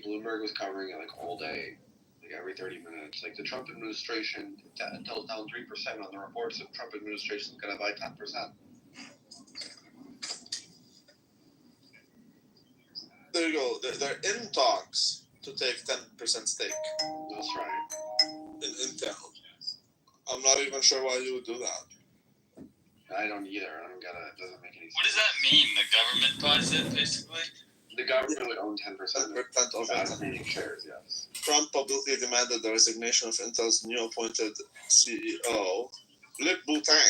funny. Bloomberg was covering it like all day, like every 30 minutes. Like the Trump administration tells down 3% on the reports that Trump administration is going to buy 10%. There you go. They're in talks to take 10% stake. That's right. In Intel. I'm not even sure why you would do that. I don't either. I don't get it. It doesn't make any sense. What does that mean? The government buys it, basically? The government would own 10% of outstanding shares, yes. Trump publicly demanded the resignation of Intel's new appointed CEO, Lip Butang,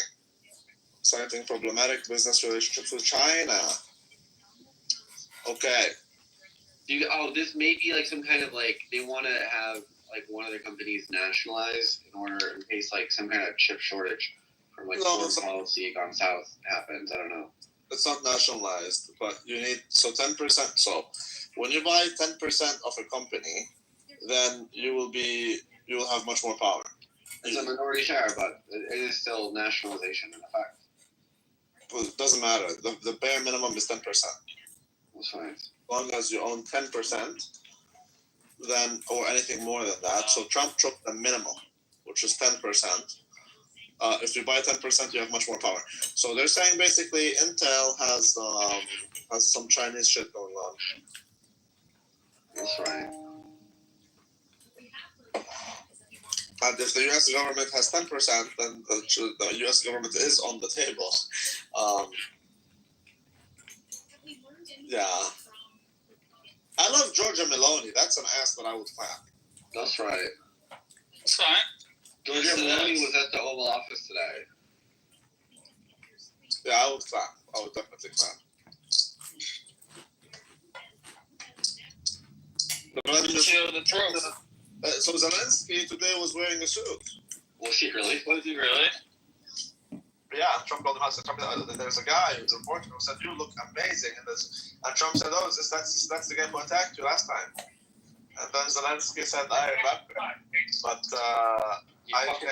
citing problematic business relationships with China. Okay. This may be like some kind of like they want to have like one of their companies nationalized in case like some kind of chip shortage from like foreign policy gone south happens. I don't know. It's not nationalized, but you need 10%. So when you buy 10% of a company, then you will have much more power. It's a minority share, but it is still nationalization in effect. Well, it doesn't matter. The bare minimum is 10%. That's fine. As long as you own 10%, then or anything more than that. So Trump took the minimum, which is 10%. If you buy 10%, you have much more power. So they're saying basically Intel has some Chinese shit going on. That's right. And if the U.S. government has 10%, then the U.S. government is on the table. Yeah. I love Georgia Meloni. That's an ass that I would clap. That's right. That's fine. Georgia Meloni was at the Oval Office today. Yeah, I would clap. I would definitely clap. So Zelensky today was wearing a suit. Was he really? Was he really? Yeah, Trump told him, there's a guy who's reporting who said, you look amazing in this. And Trump said, that's the guy who attacked you last time. And then Zelensky said, I remember. But I think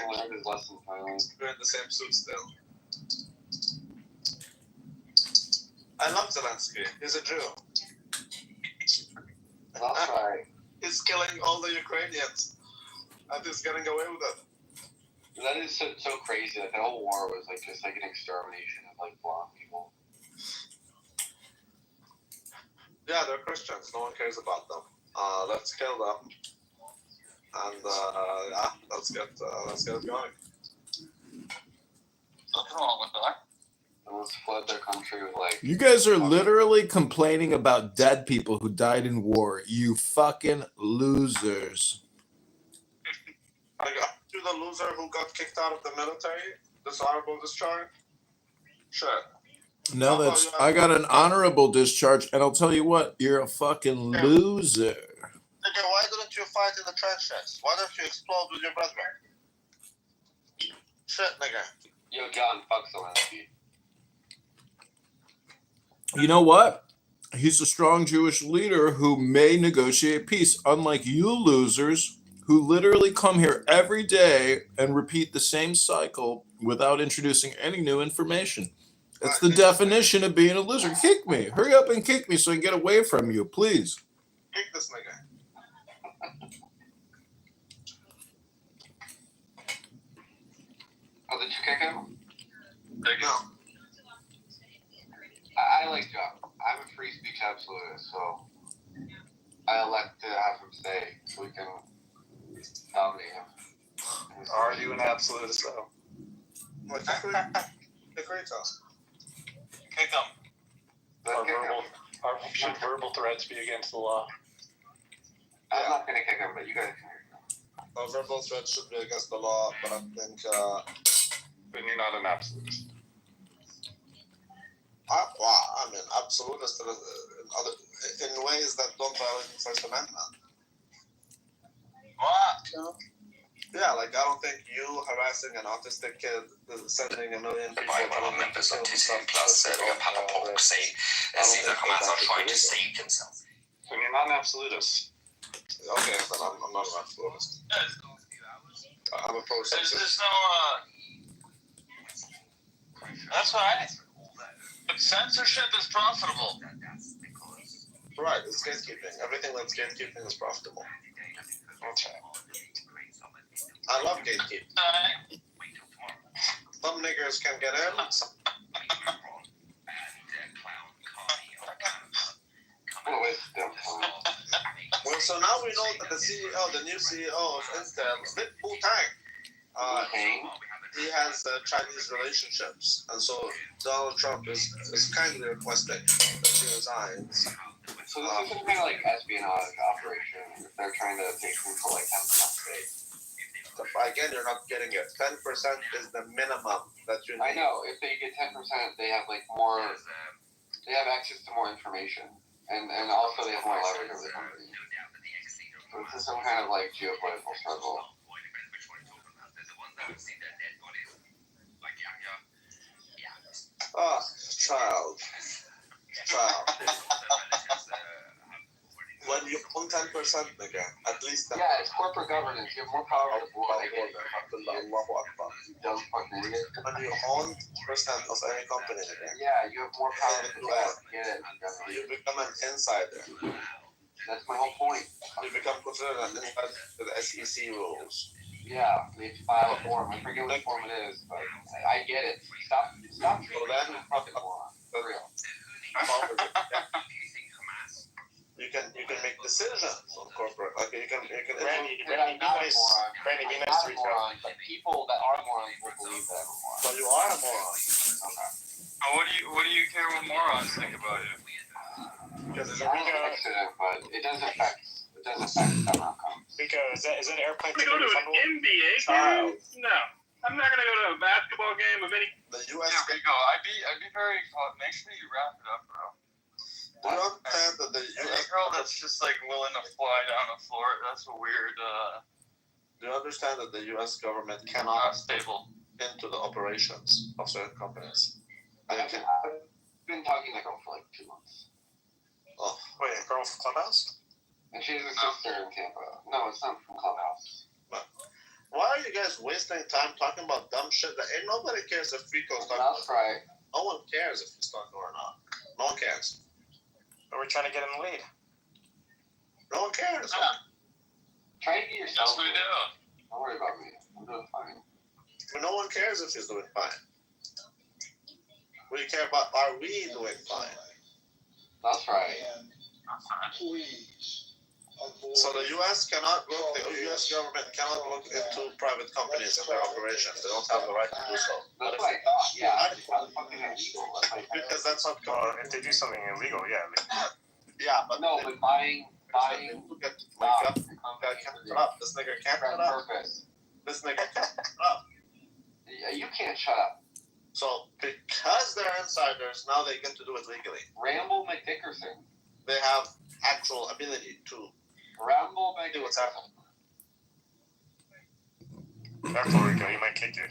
we're in the same suit still. I love Zelensky. He's a Jew. That's right. He's killing all the Ukrainians. And he's getting away with it. That is so crazy. Like, the whole war was like just like an extermination of like blonde people. Yeah, they're Christians. No one cares about them. Let's kill them. And let's get it going. Nothing wrong with that. And let's flood their country with like. You guys are literally complaining about dead people who died in war. You fucking losers. I got you, the loser who got kicked out of the military. Dishonorable discharge. Sure. No, I got an honorable discharge, and I'll tell you what, you're a fucking loser. Nigga, why didn't you fight in the trenches? Why don't you explode with your brother? Shit, nigga. Yo, John, fuck Zelensky. You know what? He's a strong Jewish leader who may negotiate peace, unlike you losers who literally come here every day and repeat the same cycle without introducing any new information. That's the definition of being a loser. Kick me. Hurry up and kick me so I can get away from you, please. Kick this nigga. Oh, did you kick him? There you go. I like John. I'm a free speech absolutist, so I elect to have him stay so we can dominate him. Are you an absolutist, though? What? Kick him. Should verbal threats be against the law? I'm not going to kick him, but you guys can kick him. Verbal threats should be against the law, but I think... Then you're not an absolutist. I mean, absolutist in ways that don't violate the First Amendment. What? Yeah, like I don't think you harassing an autistic kid, sending 1 million people. Members of Disney Plus serving a papa pork scene. Let's see if they come out and trying to save themselves. Then you're not an absolutist. Okay, then I'm not an absolutist. I'm a pro-sexist. There's no, that's right. But censorship is profitable. Right, it's gatekeeping. Everything that's gatekeeping is profitable. Okay. I love gatekeeping. Alright. Some niggers can get in. Well, so now we know that the new CEO of Intel, Nick Wu-Tang, he has Chinese relationships, and so Donald Trump is kindly requesting that he resigns. So this is some kind of like espionage operation. If they're trying to take control like 10% stake. Again, you're not getting it. 10% is the minimum that you need. I know. If they get 10%, they have like more. They have access to more information, and also they have more leverage over the company. So this is some kind of like geopolitical struggle. Ah, child. When you own 10%, again, at least 10%. Yeah, it's corporate governance. You have more power over the board. I get it. Allahu Akbar. You dumb fucking idiot. When you own 10% of any company, again, Yeah, you have more power over the board. I get it. you become an insider. That's my whole point. You become considered an insider to the SEC rules. Yeah, they file a form. I forget what form it is, but I get it. Stop treating me as a fucking moron. For real. You can make decisions on corporate. Like you can. Randy, be I'm not a nice. moron. Randy, be I'm nice not to a each other. moron, but people that are morons will believe that I'm a moron. But you are a moron. Okay. What do you care what morons think about it? Because it's I don't fix it, but it does affect some outcomes. Rico, is that airplane To ticket go to an refundable? NBA Child. game? No. I'm not gonna go to a basketball game of any. the U.S. Yeah, Rico, I'd be very. Make sure you wrap it up, bro. Do you understand that the Any U.S. girl that's just like willing to fly down the floor, that's a weird, Do you understand that the U.S. government not cannot stable. into the operations of certain companies? I've been talking to her for like 2 months. Oh, Wait, a girl from Clubhouse? And she has a sister in Tampa. No, it's not from Clubhouse. why are you guys wasting time talking about dumb shit that ain't nobody cares if Rico's talking That's about? right. No one cares if he's talking or not. No one cares. Are we trying to get in the lead? No one cares. Try to get yourself. Yes, we do. Don't worry about me. I'm doing fine. No one cares if he's doing fine. We care about, are we doing fine? That's right. Please avoid. So the U.S. cannot look, the U.S. government cannot look into private companies and their operations. They don't have the right to do so. That's what I thought. Yeah. How the fuck is that legal? That's like, Because that's not Well, if they do something illegal, yeah. Yeah, but no, but buying look at my stock God, in guy can't companies shut up. This nigga can't for shut that up. purpose. This nigga can't shut up. Yeah, you can't shut up. So because they're insiders, now they get to do it legally. Ramble McDickerson. They have actual ability to. Ramble See what's McDickerson. happening. Careful, Rico, he might kick you.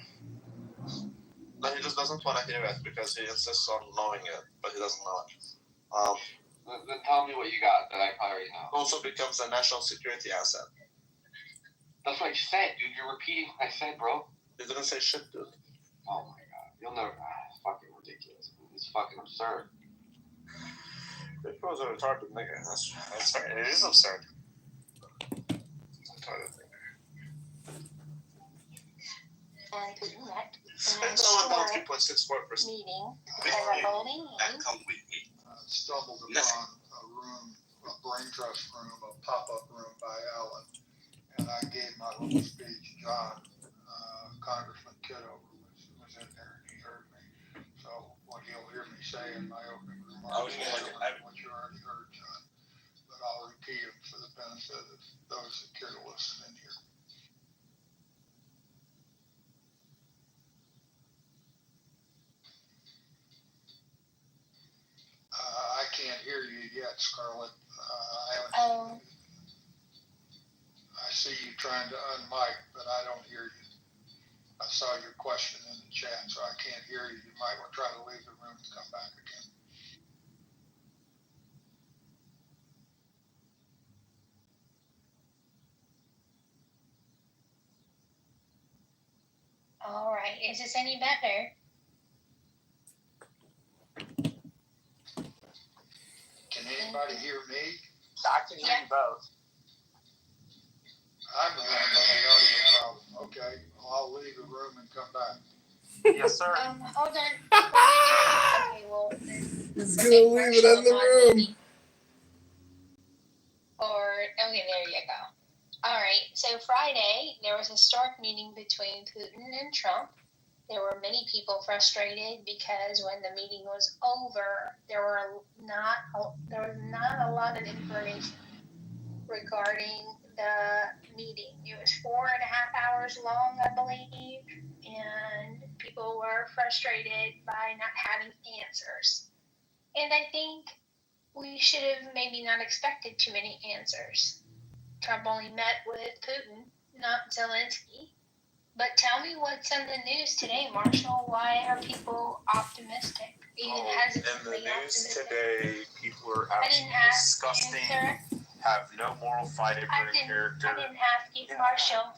No, he just doesn't want to hear it because he insists on knowing it, but he doesn't know it. Then tell me what you got that I probably already know. Also becomes a national security asset. That's what I said, dude. You're repeating what I said, bro. He didn't say shit, dude. Oh my god. You'll never. It's fucking ridiculous. It's fucking absurd. It was a retarded nigga. That's That's right. It is absurd. retarded nigga. And the elect It's only 3.64%. meeting and voting Stumbled upon a room, a brain trust room, a pop-up room by Alan, and I gave my little speech. John, Congressman Kitover was in there, and he heard me. So what you'll hear me say in my opening remarks is what you already heard, John. But I'll repeat them for the benefit of those that care to listen in here. I can't hear you yet, Scarlett. I see you trying to unmic, but I don't hear you. I saw your question in the chat, so I can't hear you. You might want to try to leave the room and come back again. All right. Is this any better? Can anybody hear me? I can hear you both. I'm the one having audio problem. Okay, I'll leave the room and come back. Yes, sir. Hold on. Okay, well, He's gonna leave it in the room. Okay, there you go. All right, so Friday, there was a historic meeting between Putin and Trump. There were many people frustrated because when the meeting was over, there was not a lot of information regarding the meeting. It was 4.5 hours long, I believe, and people were frustrated by not having answers. And I think we should have maybe not expected too many answers. Trump only met with Putin, not Zelensky. But tell me what's in the news today, Marshall. Why are people optimistic? Even hesitantly in the news optimistic? today, people are I didn't ask disgusting, you, sir. have no moral fiber I in didn't character. ask you, Marshall.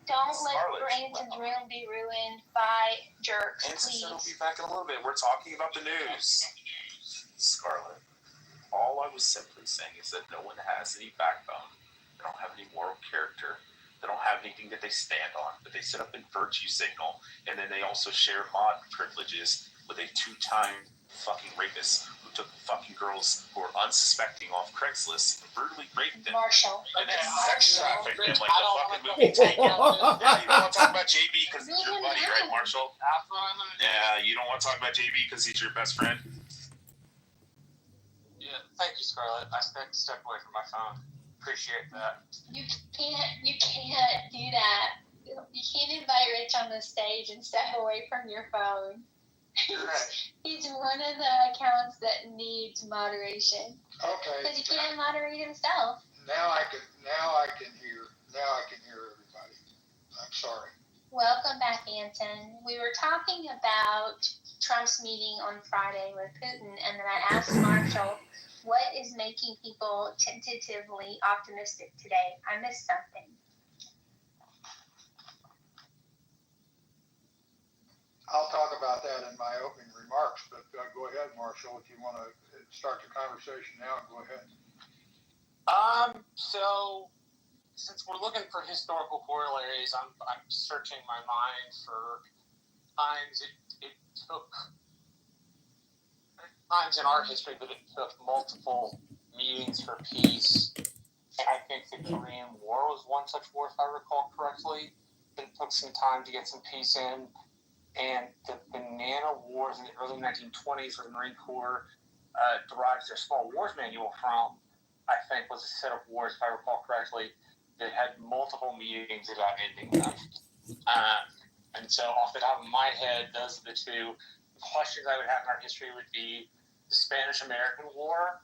Don't let Scarlett. Branson's room be ruined by jerks, Answer will please. be back in a little bit. We're talking about the news. Scarlett, all I was simply saying is that no one has any backbone. They don't have any moral character. They don't have anything that they stand on, but they sit up and virtue signal, and then they also share mod privileges with a 2-time fucking rapist who took fucking girls who were unsuspecting off Craigslist and brutally raped them. Marshall. And then sex trafficked them like the fucking movie Taken. Yeah, you don't want to talk about JB because he's your buddy, right, Marshall? Yeah, you don't want to talk about JB because he's your best friend? Yeah, thank you, Scarlett. I stepped away from my phone. Appreciate that. You can't do that. You can't invite Rich on the stage and step away from your phone. He's one of the accounts that needs moderation. Okay. Because he can't moderate himself. Now I can hear everybody. I'm sorry. Welcome back, Anton. We were talking about Trump's meeting on Friday with Putin, and then I asked Marshall, what is making people tentatively optimistic today? I missed something. I'll talk about that in my opening remarks, but go ahead, Marshall, if you want to start the conversation now, go ahead. So since we're looking for historical corollaries, I'm searching my mind for times it took times in our history that it took multiple meetings for peace. I think the Korean War was one such war, if I recall correctly. It took some time to get some peace in. And the Banana Wars in the early 1920s, where the Marine Corps derives their Small Wars Manual from, I think was a set of wars, if I recall correctly, that had multiple meetings about ending them. And so off the top of my head, those are the two questions I would have in our history would be the Spanish-American War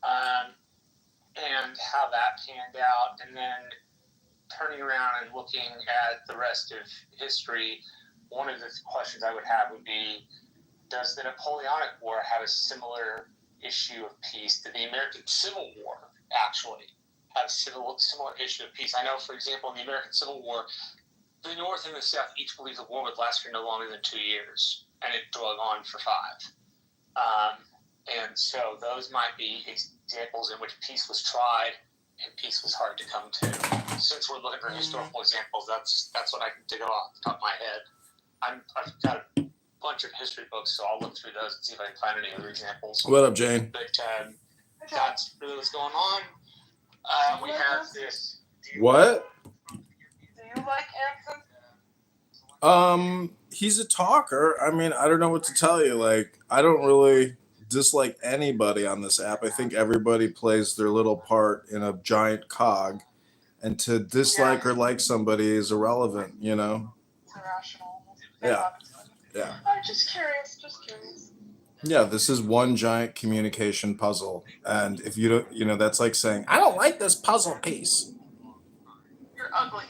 and how that panned out, and then turning around and looking at the rest of history, one of the questions I would have would be, does the Napoleonic War have a similar issue of peace? Did the American Civil War actually have a similar issue of peace? I know, for example, in the American Civil War, the North and the South each believed the war would last for no longer than 2 years, and it drug on for 5. And so those might be examples in which peace was tried and peace was hard to come to. Since we're looking for historical examples, that's what I can dig off the top of my head. I've got a bunch of history books, so I'll look through those and see if I can find any other examples. What up, Jane? But that's really what's going on. We have this. What? Do you like Anson? He's a talker. I mean, I don't know what to tell you. Like, I don't really dislike anybody on this app. I think everybody plays their little part in a giant cog, and to dislike or like somebody is irrelevant, you know? It's irrational. Yeah. Yeah. I'm just curious. Yeah, this is one giant communication puzzle. And if you don't, you know, that's like saying, I don't like this puzzle piece. You're ugly.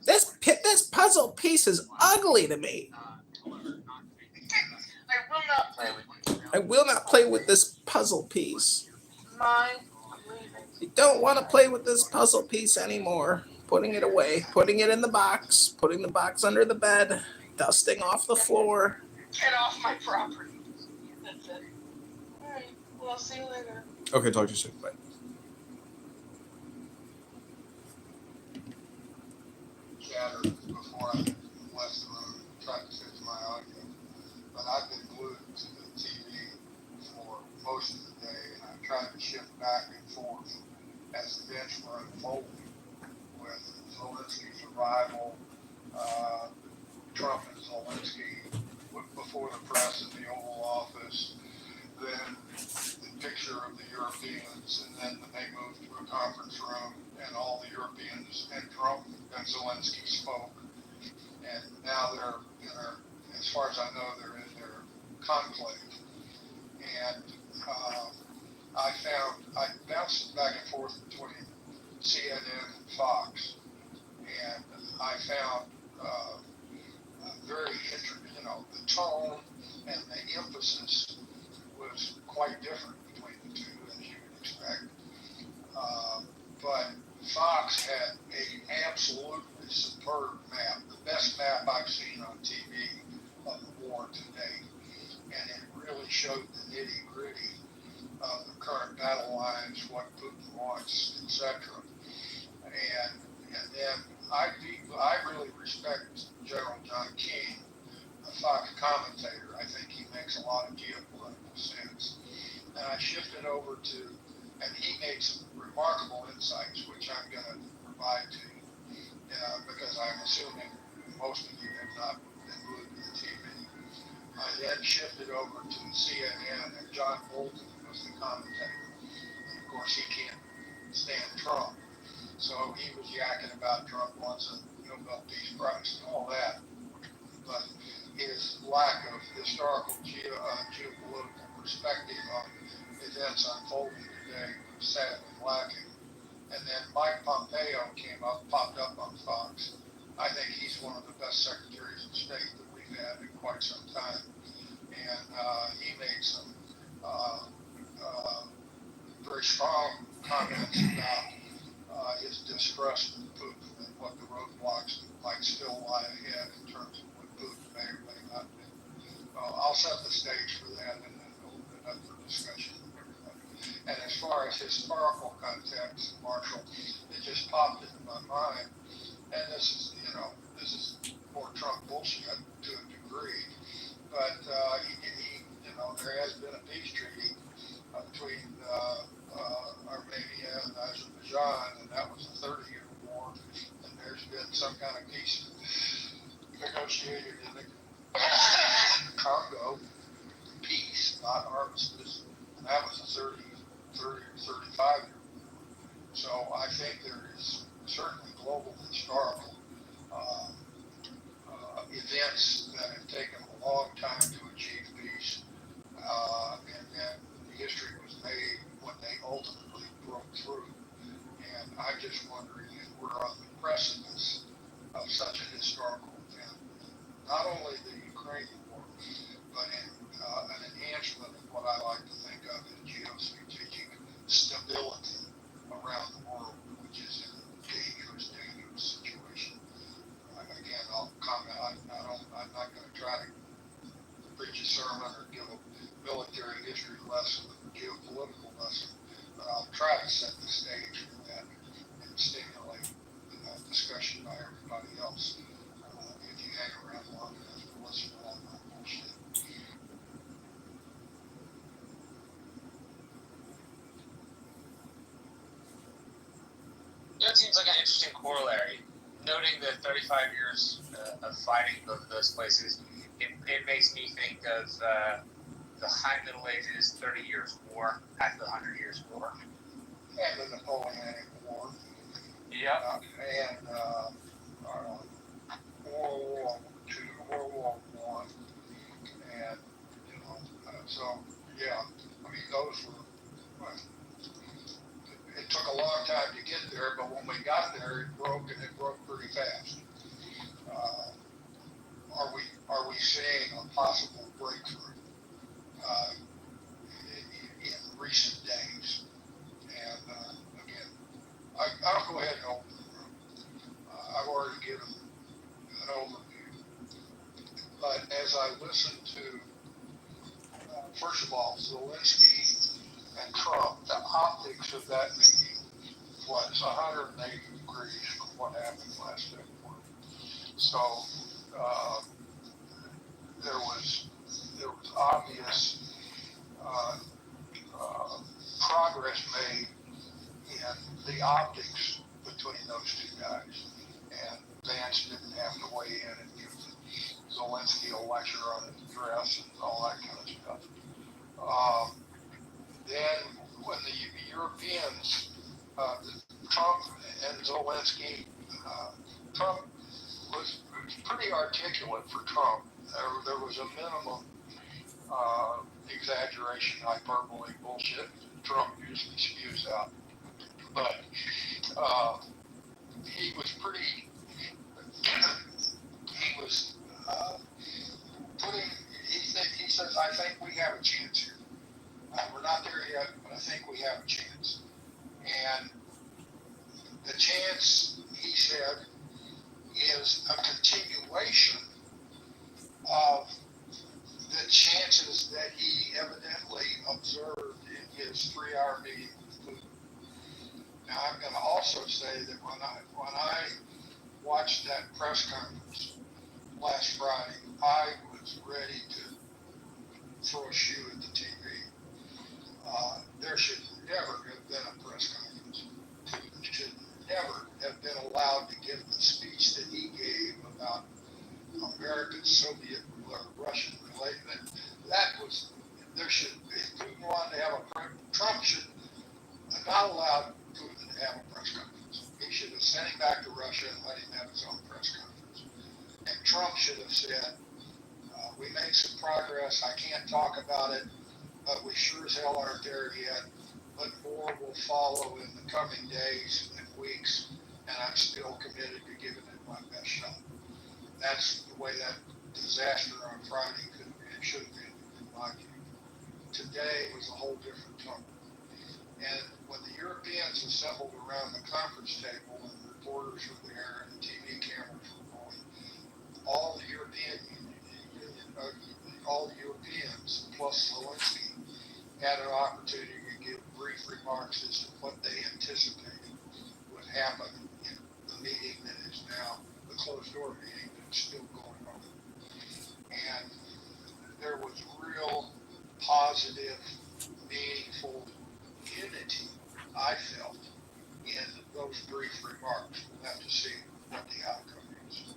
This puzzle piece is ugly to me. I will not play with you. I will not play with this puzzle piece. Mine. I'm leaving. I don't want to play with this puzzle piece anymore. Putting it away, putting it in the box, putting the box under the bed, dusting off the floor. Get off my property. That's it. Alright, well, I'll see you later. Okay, talk to you soon. Bye. Chatter before I left the room, tried to fix my audio. But I've been glued to the TV for most of the day, and I tried to shift back and forth as the events were unfolding with Zelensky's arrival, Trump and Zelensky before the press in the Oval Office, then the picture of the Europeans, and then they moved to a conference room, and all the Europeans and Trump and Zelensky spoke. And now they're in their, as far as I know, they're in their conclave. And I bounced back and forth between CNN and Fox, and I found very interesting, the tone and the emphasis was quite different between the two, as you would expect. But Fox had an absolutely superb map, the best map I've seen on TV of the war to date. And it really showed the nitty gritty of the current battle lines, what Putin wants, etc. And then I really respect General John King, a Fox commentator. I think he makes a lot of geopolitical sense. And I shifted over to, and he made some remarkable insights, which I'm going to provide to you, because I'm assuming most of you have not been glued to the TV. I then shifted over to CNN, and John Bolton was the commentator. And of course, he can't stand Trump. So he was yakking about Trump wants a Nobel Peace Prize and all that. But his lack of historical geopolitical perspective on events unfolding today was sadly lacking. And then Mike Pompeo popped up on Fox. I think he's one of the best secretaries of state that we've had in quite some time. And he made some very strong comments about his distrust of Putin and what the roadblocks might still lie ahead in terms of what Putin may or may not do. I'll set the stage for that and then open it up for discussion with everybody. And as far as historical context, Marshall, it just popped into my mind. And this is more Trump bullshit to a degree. But there has been a peace treaty between Armenia and Azerbaijan, and that was a 30-year war. And there's been some kind of peace negotiated in the Congo, peace, not armistice, and that was a 30 or 35-year war. So I think there is certainly global historical events that have taken a long time to achieve peace, and then the history was made when they ultimately broke through. And I'm just wondering if we're on the precipice of such a historical event. Not only the Ukrainian war, but an enhancement of what I like to think of as geostrategic stability around the world, which is in a dangerous situation. Again, I'll comment. I'm not going to try to preach a sermon or give a military history lesson, a geopolitical lesson, but I'll try to set the stage for that and stimulate discussion by everybody else if you hang around long enough to listen to all my bullshit. It seems like an interesting corollary. Noting the 35 years of fighting both of those places, it makes me think of the High Middle Ages, 30 Years' War, after the 100 Years' War. And the Napoleonic War. Yep. And World War II, World War I. And, so, yeah, I mean, those were, it took a long time to get there, but when we got there, it broke, and it broke pretty fast. Are we seeing a possible breakthrough in recent days? And again, I'll go ahead and open the room. I've already given an overview, but as I listened to, first of all, Zelensky and Trump, the optics of that meeting was 180 degrees from what happened last February. So uh, there was obvious progress made in the optics between those two guys, and Vance didn't have to weigh in and give Zelensky a lecture on his dress and all that kind of stuff. Then when the Europeans, Trump and Zelensky, Trump was pretty articulate for Trump. There was a minimum exaggeration, hyperbole, bullshit Trump usually spews out. But he was pretty, he was putting, he says, I think we have a chance here. We're not there yet, but I think we have a chance. And the chance, he said, is a continuation of the chances that he evidently observed in his 3-hour meeting with Putin. Now, I'm going to also say that when I watched that press conference last Friday, I was ready to throw a shoe at the TV. There should never have been a press conference. Putin should never have been allowed to give the speech that he gave about American, Soviet, Russian relations. That was, there should, if Putin wanted to have Trump should not allow Putin to have a press conference. He should have sent him back to Russia and let him have his own press conference. And Trump should have said, we made some progress, I can't talk about it, but we sure as hell aren't there yet. But more will follow in the coming days and weeks, and I'm still committed to giving it my best shot. That's the way that disaster on Friday should have been, in my view. Today was a whole different tone. And when the Europeans assembled around the conference table and the reporters were there and the TV cameras were going, all the Europeans plus Zelensky had an opportunity to give brief remarks as to what they anticipated would happen in the meeting that is now the closed door meeting that's still going on. And there was real positive, meaningful unity, I felt, in those brief remarks. We'll have to see what the outcome is.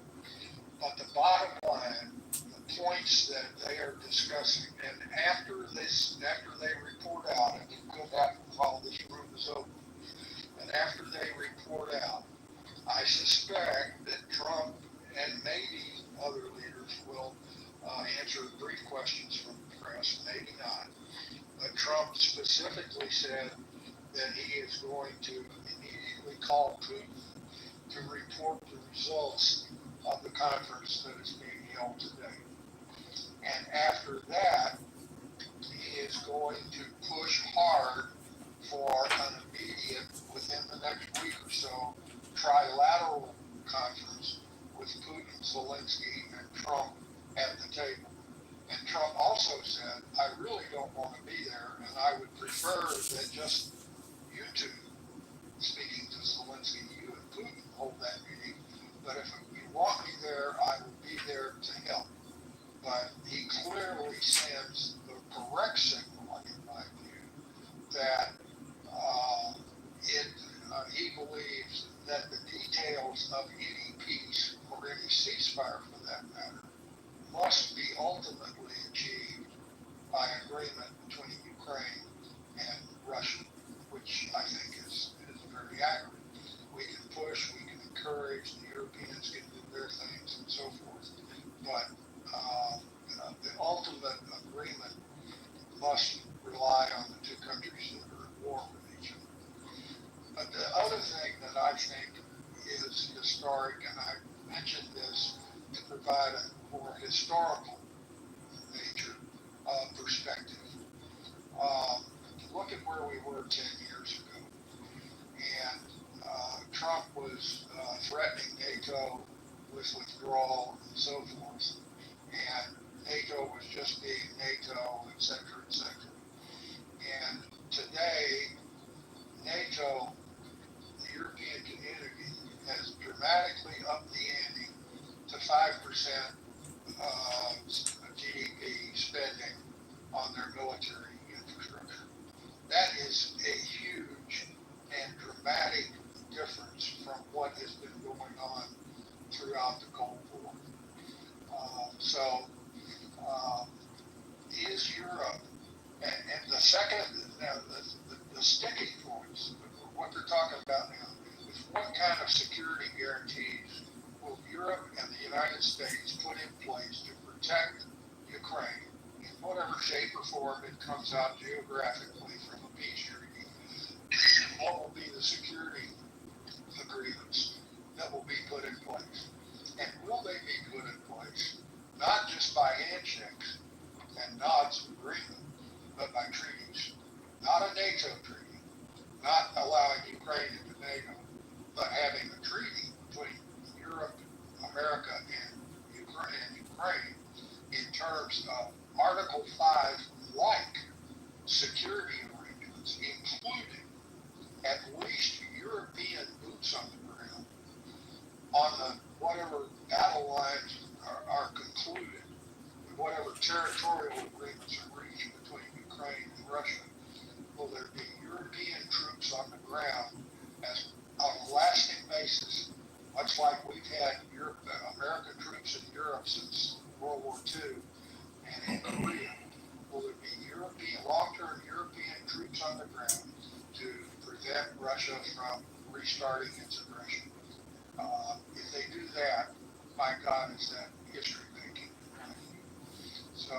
But the bottom line, the points that they are discussing, and after they report out, and it could happen while this room is open, and after they report out, I suspect that Trump and maybe other leaders will answer brief questions from the press, maybe not. But Trump specifically said that he is going to immediately call Putin to report the results of the conference that is being held today. And after that, he is going to push hard for an immediate, within the next week or so, trilateral conference with Putin, Zelensky, and Trump at the table. And Trump also said, I really don't want to be there, and I would prefer that just you two, speaking to Zelensky, you and Putin hold that meeting, but if you want me there, I will be there to help. But he clearly sends the correct signal, in my view, that he believes that the details of any peace, or any ceasefire for that matter, must be ultimately achieved by agreement between Ukraine and Russia, which I think is very accurate. We can push, we can encourage, the Europeans can do their things and so forth, but the ultimate agreement must rely on the two countries that are at war with each other. But the other thing that I think is historic, and I mentioned this to provide a more historical nature perspective. Look at where we were 10 years ago. And Trump was threatening NATO with withdrawal and so forth. And NATO was just being NATO, et cetera, et cetera. And today, NATO, the European community, has dramatically upped the ante to 5% GDP spending on their military infrastructure. That is a huge and dramatic difference from what has been going on throughout the Cold War. Is Europe, and the second, now the sticking points, what they're talking about now, is what kind of security guarantees will Europe and the United States put in place to protect Ukraine in whatever shape or form it comes out geographically from a peace treaty? What will be the security agreements that will be put in place? And will they be put in place not just by handshakes and nods of agreement, but by treaties? Not a NATO treaty, not allowing Ukraine into NATO, but having a treaty between Europe, America, and Ukraine in terms of Article 5-like security arrangements, including at least European boots on the ground on the whatever battle lines are concluded, whatever territorial agreements are reached between Ukraine and Russia. Will there be European troops on the ground as on a lasting basis, much like we've had American troops in Europe since World War II and in Korea? Will there be long-term European troops on the ground to prevent Russia from restarting its aggression? If they do that, my God, is that history making? So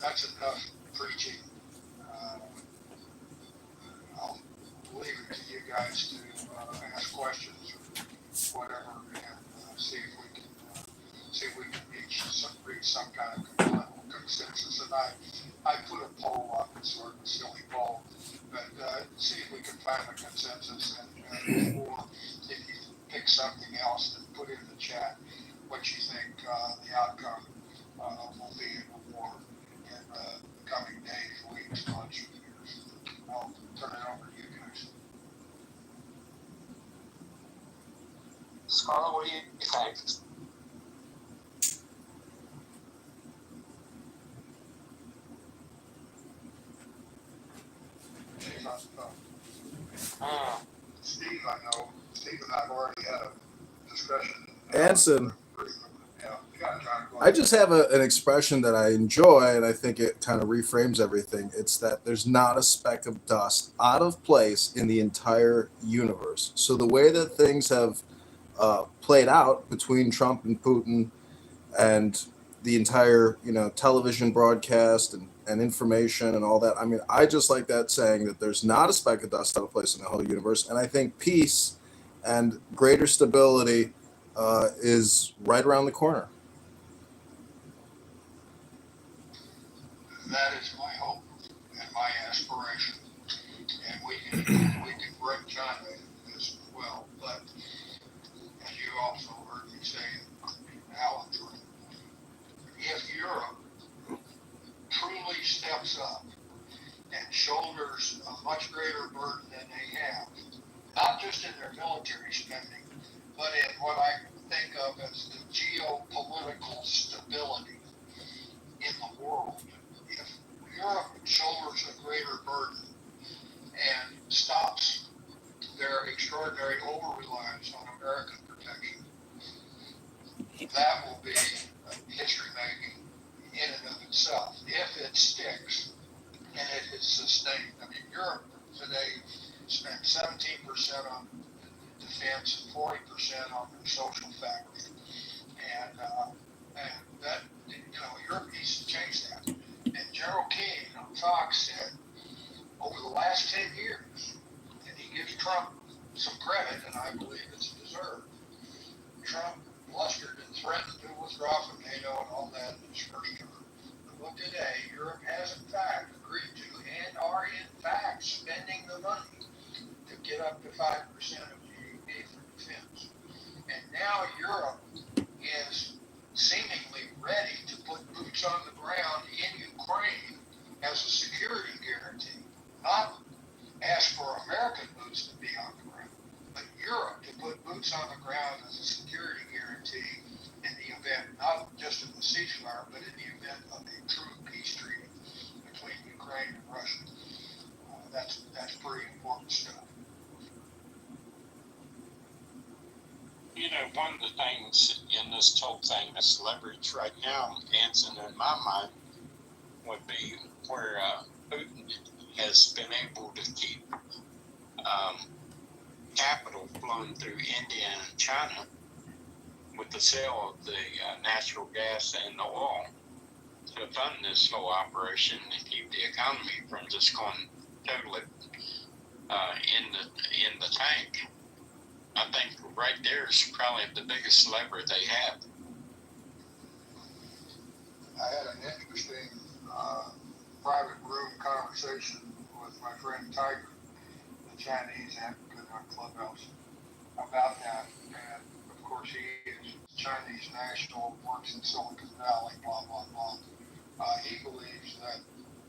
that's enough preaching. I'll leave it to you guys to ask questions or whatever, and see if we can reach some kind of consensus. And I put a poll up, it's sort of a silly poll, but see if we can find a consensus, and or if you pick something else, then put in the chat what you think the outcome will be in the war in the coming days, weeks, months, or years. I'll turn it over to you guys. Scarlett, what do you think? Steve, I know. Steve and I have already had a discussion. Anson, Yeah, John, go I ahead. just have an expression that I enjoy, and I think it kind of reframes everything. It's that there's not a speck of dust out of place in the entire universe. So the way that things have played out between Trump and Putin and the entire, television broadcast and information and all that. I mean, I just like that saying that there's not a speck of dust out of place in the whole universe. And I think peace and greater stability is right around the corner. That is my hope and my aspiration. And we can bring China into this as well. But as you also heard me say in Alan's room, if Europe truly steps up and shoulders a much greater burden than they have, not just in their military spending, but in what I think of as the geopolitical stability in the world. If Europe shoulders a greater burden and stops their extraordinary over-reliance on American protection, that will be history making in and of itself, if it sticks and it is sustained. I mean, Europe today spent 17% on defense and 40% on their social fabric. And that, Europe needs to change that. And Gerald King on Fox said, over the last 10 years, and he gives Trump some credit, and I believe it's deserved, Trump blustered and threatened to withdraw from NATO and all that in his first term. But look today, Europe has in fact agreed to and are in fact spending the money to get up to 5% of GDP for defense. And now Europe is seemingly ready to put boots on the ground in Ukraine as a security guarantee, not ask for American boots to be on the ground, but Europe to put boots on the ground as a security guarantee in the event, not just of the ceasefire, but in the event of a true peace treaty between Ukraine and Russia. That's pretty important stuff. You know, one of the things in this whole thing that's leverage right now, Anson, in my mind, would be where Putin has been able to keep capital flowing through India and China with the sale of the natural gas and the oil to fund this whole operation and keep the economy from just going totally in the tank. I think right there is probably the biggest lever they have. I had an interesting private room conversation with my friend Tiger, the Chinese advocate on Clubhouse, about that. And of course, he is Chinese national, works in Silicon Valley, blah, blah, blah. He believes that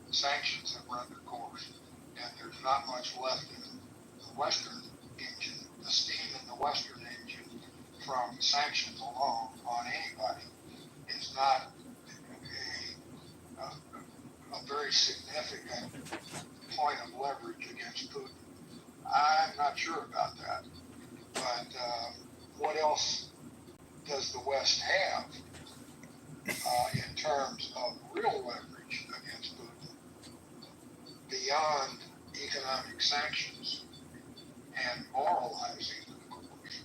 the sanctions have run their course, and there's not much left in the Western engine, the steam in the Western engine from sanctions alone on anybody is not a very significant point of leverage against Putin. I'm not sure about that, but what else does the West have in terms of real leverage against Putin beyond economic sanctions and moralizing, of course?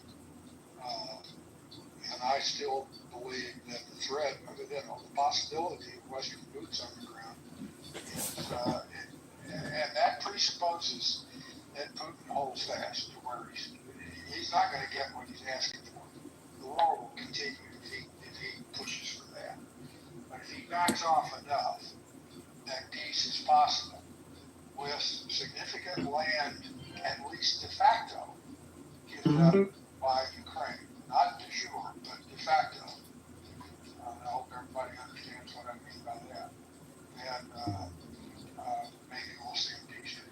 And I still believe that the threat, the possibility of Western boots on the ground is, and that presupposes that Putin holds fast to where he's not going to get what he's asking for. The war will continue if he pushes for that. But if he backs off enough, that peace is possible with significant land, at least de facto, given up by Ukraine. Not de jure, but de facto. I hope everybody understands what I mean by that. And maybe we'll see a peace treaty.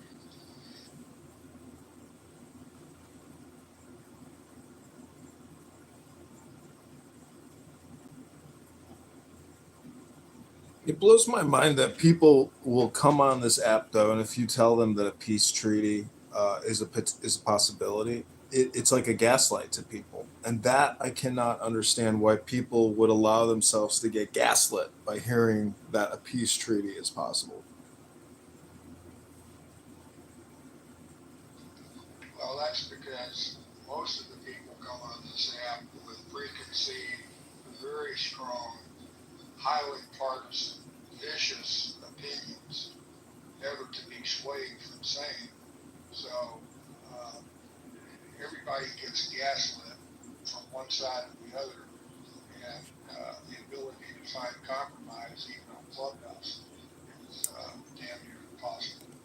It blows my mind that people will come on this app, though, and if you tell them that a peace treaty is a possibility, it's like a gaslight to people. And that I cannot understand why people would allow themselves to get gaslit by hearing that a peace treaty is possible. Well, that's because most of the people come on this app with preconceived, very strong, highly partisan, vicious opinions, never to be swayed from sane. So everybody gets gaslit from one side or the other, and the ability to find compromise, even on Clubhouse,